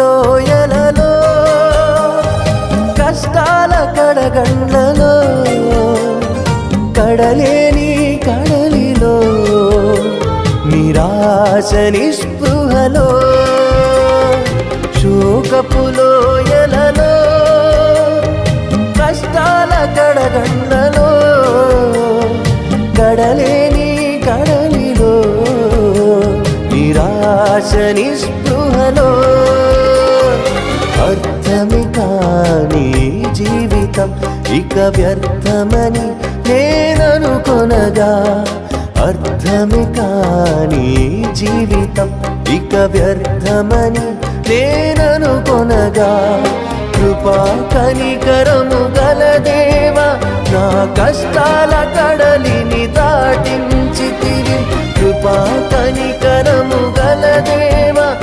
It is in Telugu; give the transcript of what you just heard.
లోయలలో కష్టాల కడగండ్లలో కడలేని కడలిలో నిరాశ నిస్పృహలో శోకపు లోయలలో కష్టాల కడగండ్లలో కడలేని కడలిలో నిరాశ నిస్పృహలో అర్థమే కాని జీవితం ఇక వ్యర్థమని నేననుకొనగా అర్థమే కాని జీవితం ఇక వ్యర్థమని నేననుకొనగా కృపా కనికరము గల దేవా నా కష్టాల కడలిని దాటించితివి కృపా కనికరము గల దేవా